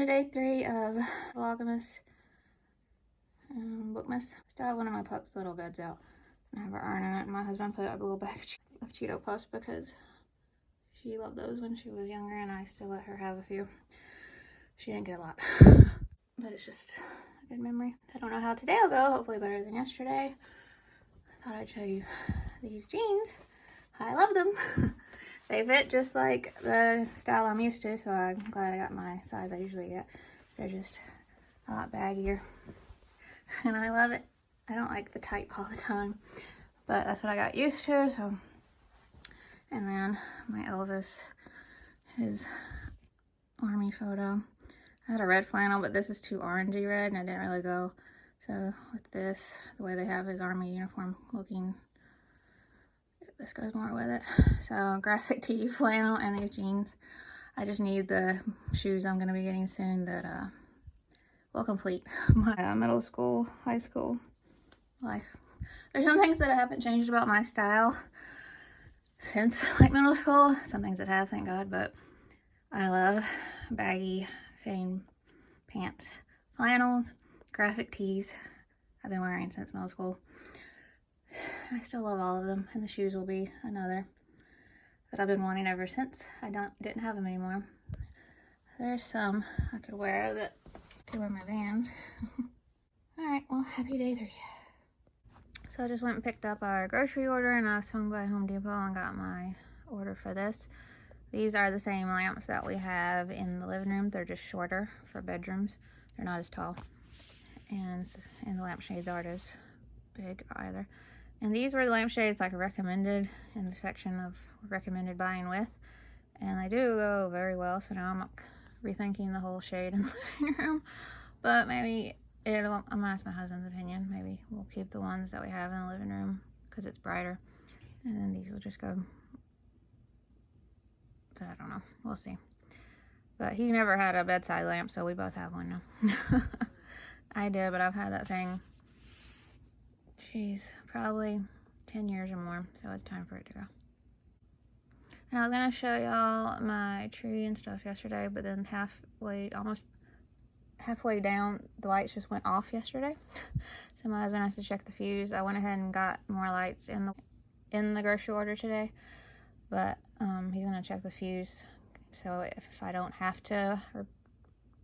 to day 3 of Vlogmas, Bookmas. Still have one of my pups' little beds out. I have her iron in it, and my husband put up a little bag of Cheeto Puffs because she loved those when she was younger, and I still let her have a few. She didn't get a lot, but it's just a good memory. I don't know how today will go. Hopefully better than yesterday. I thought I'd show you these jeans. I love them. They fit just like the style I'm used to, so I'm glad I got my size I usually get. They're just a lot baggier, and I love it. I don't like the tight all the time, but that's what I got used to. So, and then my Elvis, his army photo. I had a red flannel, but this is too orangey red, and I didn't really go. So with this, the way they have his army uniform looking, this goes more with it. So graphic tee, flannel, and these jeans. I just need the shoes I'm going to be getting soon that will complete my middle school, high school life. There's some things that haven't changed about my style since like middle school. Some things that have, thank God, but I love baggy fitting pants, flannels, graphic tees. I've been wearing since middle school. I still love all of them, and the shoes will be another that I've been wanting ever since I didn't have them anymore. There's some I could wear that could wear my Vans. Alright, well, happy day 3. So I just went and picked up our grocery order, and I swung by Home Depot and got my order for this. These are the same lamps that we have in the living room. They're just shorter for bedrooms. They're not as tall, and the lampshades aren't as big either. And these were the lampshades like recommended in the section of recommended buying with, and they do go very well. So now I'm rethinking the whole shade in the living room, but maybe I'm gonna ask my husband's opinion. Maybe we'll keep the ones that we have in the living room because it's brighter, and then these will just go. But I don't know, we'll see. But he never had a bedside lamp, so we both have one now. I did, but I've had that thing, geez, probably 10 years or more, so it's time for it to go. And I was gonna show y'all my tree and stuff yesterday, but then almost halfway down, the lights just went off yesterday. So my husband has to check the fuse. I went ahead and got more lights in the grocery order today, but he's gonna check the fuse. So if I don't have to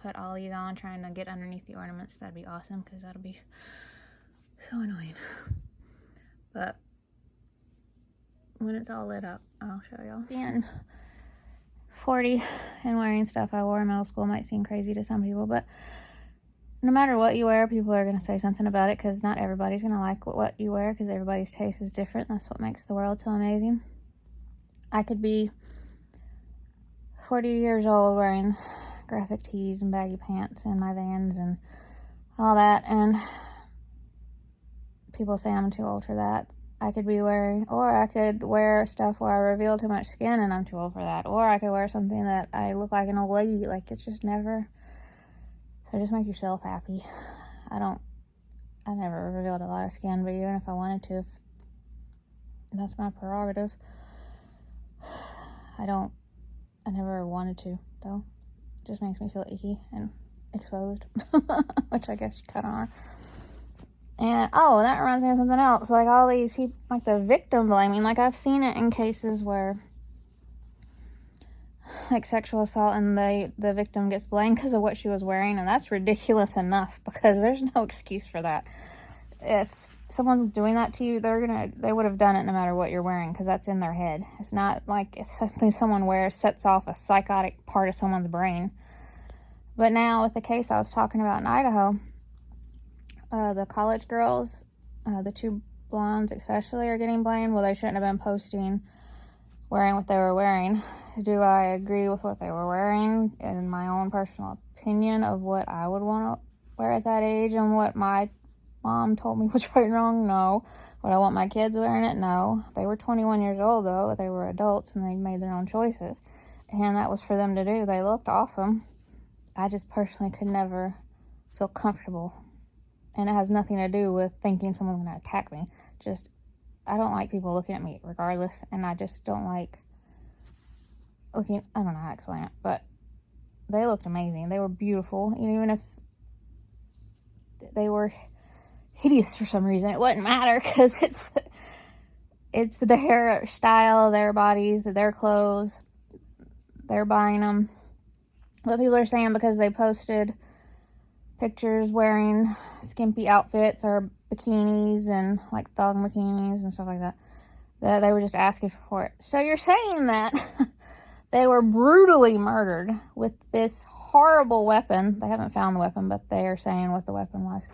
put all these on trying to get underneath the ornaments, that'd be awesome, because that'll be so annoying. But when it's all lit up, I'll show y'all. Being 40 and wearing stuff I wore in middle school might seem crazy to some people, but no matter what you wear, people are going to say something about it, because not everybody's going to like what you wear, because everybody's taste is different. That's what makes the world so amazing. I could be 40 years old wearing graphic tees and baggy pants and my Vans and all that, and people say I'm too old for that. I could wear stuff where I reveal too much skin and I'm too old for that. Or I could wear something that I look like an old lady. Like, it's just never. So just make yourself happy. I never revealed a lot of skin, but even if I wanted to, that's my prerogative. I never wanted to, though. It just makes me feel icky and exposed, which I guess you kind of are. And, oh, that reminds me of something else. Like, all these people, like the victim blaming, like, I've seen it in cases where, like, sexual assault, and the victim gets blamed because of what she was wearing, and that's ridiculous enough, because there's no excuse for that. If someone's doing that to you, they would have done it no matter what you're wearing, because that's in their head. It's not like it's something someone wears sets off a psychotic part of someone's brain. But now, with the case I was talking about in Idaho, the college girls, the 2 blondes especially, are getting blamed. Well, they shouldn't have been posting wearing what they were wearing. Do I agree with what they were wearing in my own personal opinion of what I would want to wear at that age and what my mom told me was right and wrong? No. Would I want my kids wearing it? No. They were 21 years old, though. They were adults, and they made their own choices, and that was for them to do. They looked awesome. I just personally could never feel comfortable. And it has nothing to do with thinking someone's going to attack me. Just, I don't like people looking at me regardless. And I just don't like looking, I don't know how to explain it. But they looked amazing. They were beautiful. Even if they were hideous for some reason, it wouldn't matter, because it's their style, their bodies, their clothes. They're buying them. But people are saying because they posted pictures wearing skimpy outfits or bikinis and like thong bikinis and stuff like that, that they were just asking for it. So you're saying that they were brutally murdered with this horrible weapon. They haven't found the weapon, but they are saying what the weapon was.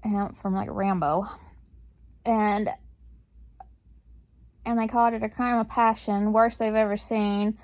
And from like Rambo. And they called it a crime of passion, worst they've ever seen,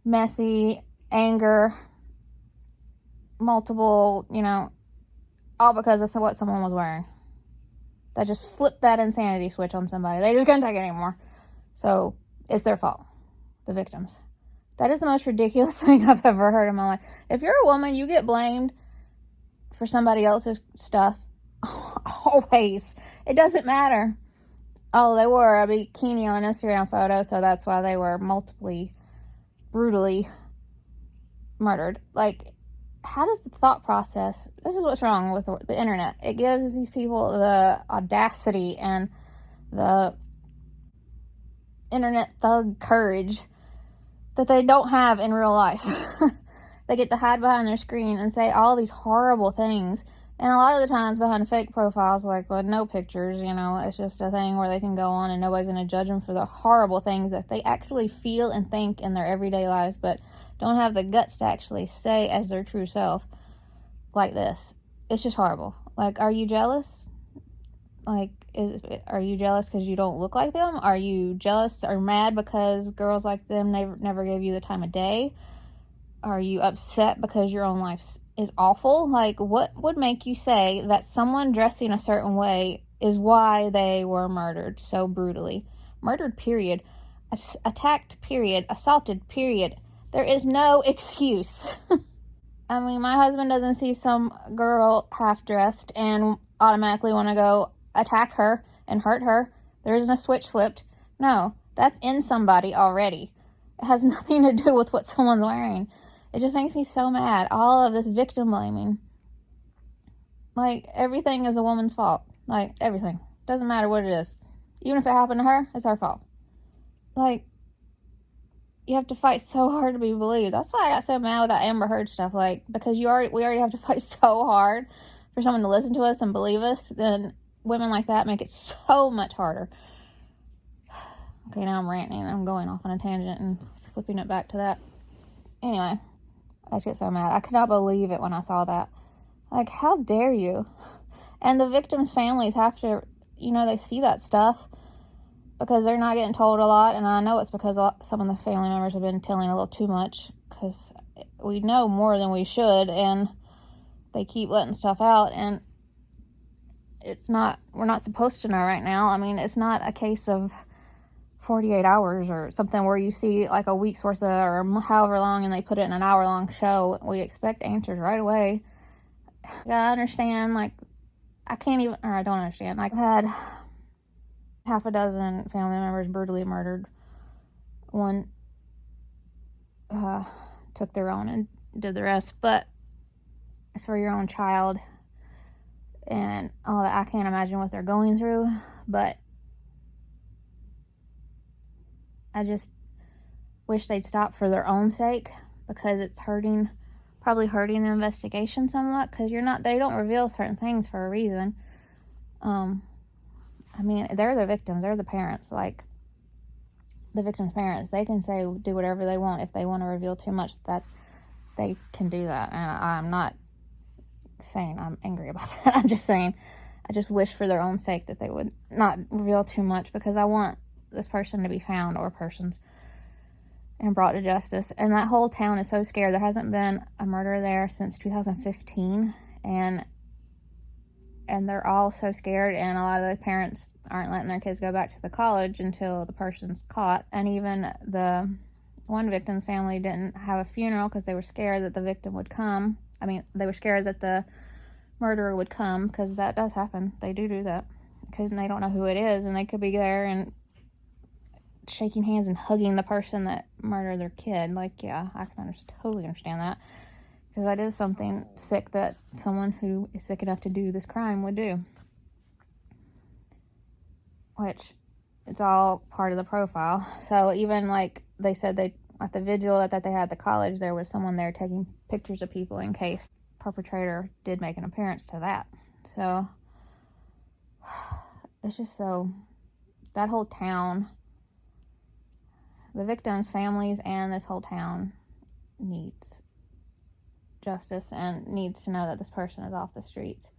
messy, anger, multiple, all because of what someone was wearing. That just flipped that insanity switch on somebody. They just couldn't take it anymore. So it's their fault, the victims. That is the most ridiculous thing I've ever heard in my life. If you're a woman, you get blamed for somebody else's stuff. Always. It doesn't matter. Oh, they wore a bikini on an Instagram photo, so that's why they were brutally murdered. Like, how does the thought process... This is what's wrong with the internet. It gives these people the audacity and the internet thug courage that they don't have in real life. They get to hide behind their screen and say all these horrible things. And a lot of the times behind fake profiles, like with no pictures, it's just a thing where they can go on and nobody's going to judge them for the horrible things that they actually feel and think in their everyday lives, but don't have the guts to actually say as their true self like this. It's just horrible. Like, are you jealous? Like, are you jealous because you don't look like them? Are you jealous or mad because girls like them never gave you the time of day? Are you upset because your own life is awful? Like, what would make you say that someone dressing a certain way is why they were murdered so brutally? Murdered, period. Attacked, period. Assaulted, period. There is no excuse. I mean, my husband doesn't see some girl half-dressed and automatically want to go attack her and hurt her. There isn't a switch flipped. No, that's in somebody already. It has nothing to do with what someone's wearing. It just makes me so mad. All of this victim blaming. Like, everything is a woman's fault. Like, everything. Doesn't matter what it is. Even if it happened to her, it's her fault. Like, you have to fight so hard to be believed. That's why I got so mad with that Amber Heard stuff. Like, because we already have to fight so hard for someone to listen to us and believe us. Then women like that make it so much harder. Okay, now I'm ranting. I'm going off on a tangent and flipping it back to that. Anyway, I just get so mad. I could not believe it when I saw that. Like, how dare you? And the victims' families have to, they see that stuff because they're not getting told a lot. And I know it's because some of the family members have been telling a little too much because we know more than we should. And they keep letting stuff out. And we're not supposed to know right now. I mean, it's not a case of 48 hours or something where you see like a week's worth of, or however long, and they put it in an hour-long show. We expect answers right away. I understand, like, I don't understand. Like, I've had half a dozen family members brutally murdered. One took their own and did the rest, but it's for your own child and all that. I can't imagine what they're going through, but I just wish they'd stop for their own sake, because it's probably hurting the investigation somewhat, because they don't reveal certain things for a reason. I mean, they're the victims, they're the parents, like, the victim's parents. They can do whatever they want. If they want to reveal too much, that they can do that, and I'm not saying I'm angry about that. I'm just saying, I just wish for their own sake that they would not reveal too much, because I want this person to be found, or persons, and brought to justice. And that whole town is so scared. There hasn't been a murder there since 2015, and they're all so scared, and a lot of the parents aren't letting their kids go back to the college until the person's caught. And even the one victim's family didn't have a funeral because they were scared that the victim would come. I mean, they were scared that the murderer would come, because that does happen. They do that, because they don't know who it is, and they could be there and shaking hands and hugging the person that murdered their kid. Like, yeah, I can totally understand that. Because that is something sick that someone who is sick enough to do this crime would do. Which, it's all part of the profile. So even like they said, they at the vigil that they had at the college, there was someone there taking pictures of people in case the perpetrator did make an appearance to that. So it's just so, that whole town, the victims' families and this whole town needs justice and needs to know that this person is off the streets.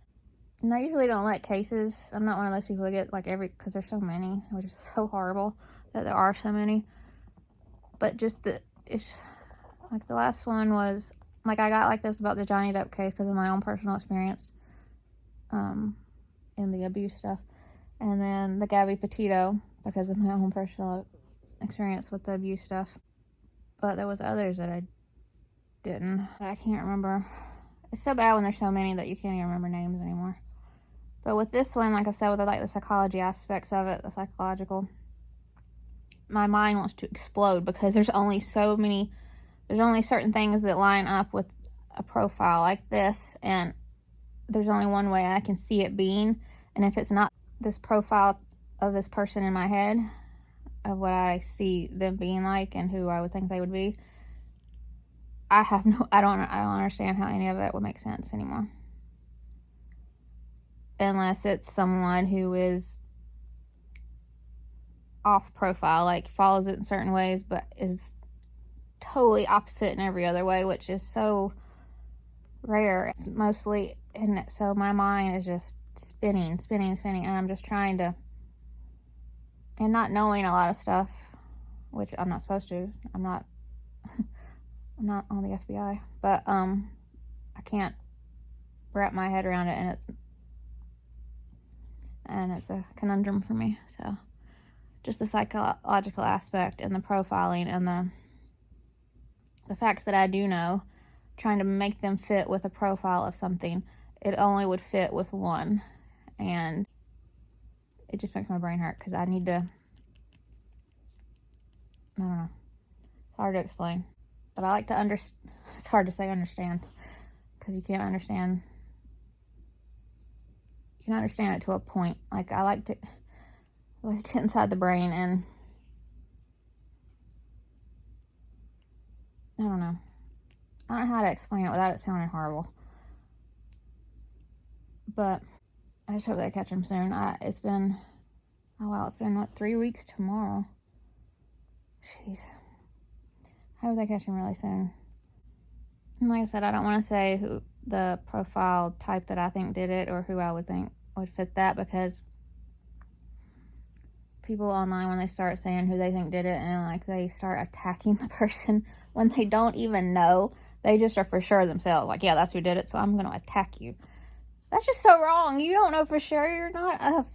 And I usually don't let cases, I'm not one of those people that get like because there's so many, which is so horrible that there are so many. But just it's like the last one was, like I got like this about the Johnny Depp case because of my own personal experience in the abuse stuff. And then the Gabby Petito because of my own personal experience with the abuse stuff. But there was others that I didn't. I can't remember. It's so bad when there's so many that you can't even remember names anymore. But with this one, like I said, with like the psychology aspects of it, the psychological, my mind wants to explode because there's only certain things that line up with a profile like this, and there's only one way I can see it being. And if it's not this profile of this person in my head, of what I see them being like and who I would think they would be, I don't understand how any of it would make sense anymore. Unless it's someone who is off profile, like follows it in certain ways, but is totally opposite in every other way, which is so rare. It's mostly, and so my mind is just spinning, and I'm just trying to, and not knowing a lot of stuff, which I'm not supposed to. I'm not on the FBI, but I can't wrap my head around it, and it's a conundrum for me. So just the psychological aspect and the profiling and the facts that I do know, trying to make them fit with a profile of something, it only would fit with one, and it just makes my brain hurt because I need to, I don't know, it's hard to explain, but I like to it's hard to say understand, because you can't understand, you can understand it to a point. Like I like to get inside the brain, and I don't know how to explain it without it sounding horrible, but I just hope they catch him soon. It's been, oh wow, it's been what, 3 weeks tomorrow. Jeez. I hope they catch him really soon. And like I said, I don't want to say who the profile type that I think did it or who I would think would fit that, because people online, when they start saying who they think did it and like they start attacking the person when they don't even know, they just are for sure themselves. Like, yeah, that's who did it, so I'm going to attack you. That's just so wrong. You don't know for sure. You're not a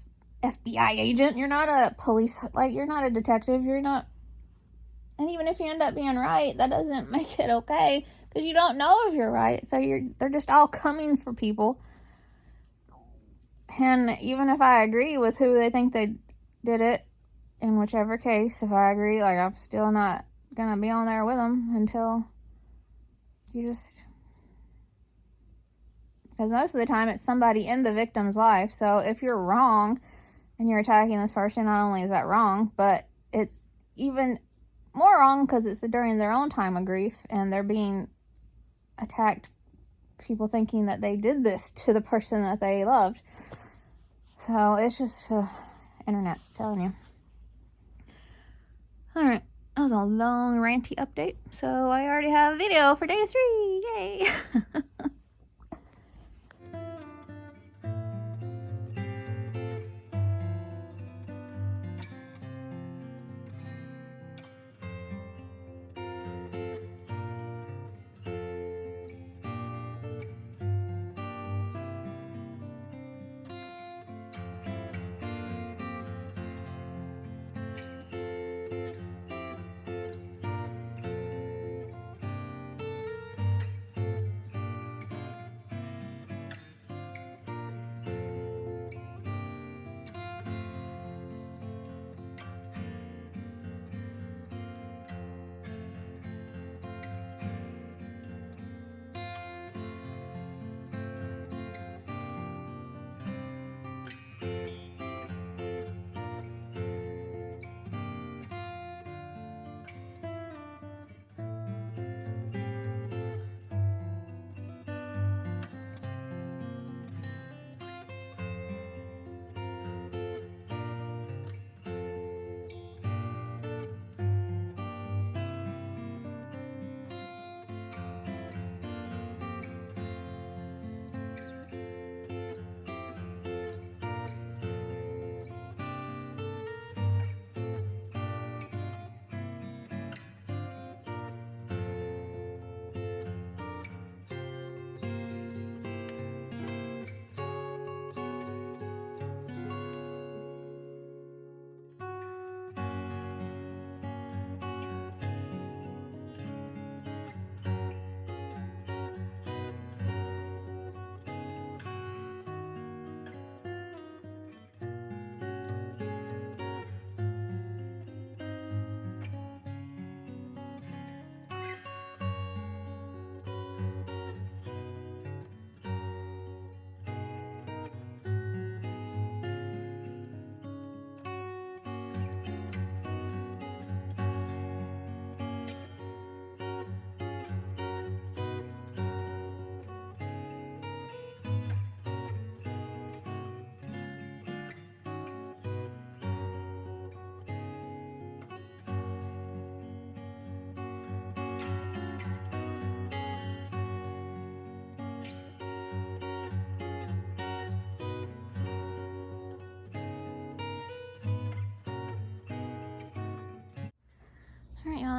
FBI agent. You're not a police, like, you're not a detective. You're not, and even if you end up being right, that doesn't make it okay, because you don't know if you're right. So they're just all coming for people. And even if I agree with who they think they did it, in whichever case, if I agree, like, I'm still not gonna be on there with them until you just, because most of the time it's somebody in the victim's life. So if you're wrong and you're attacking this person, not only is that wrong, but it's even more wrong because it's during their own time of grief and they're being attacked, people thinking that they did this to the person that they loved. So it's just internet, telling you. Alright, that was a long ranty update. So I already have a video for day 3. Yay!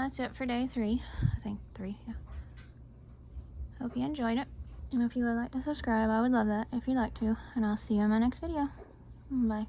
that's it for day 3. I think 3, yeah. Hope you enjoyed it. And if you would like to subscribe, I would love that if you'd like to. And I'll see you in my next video. Bye.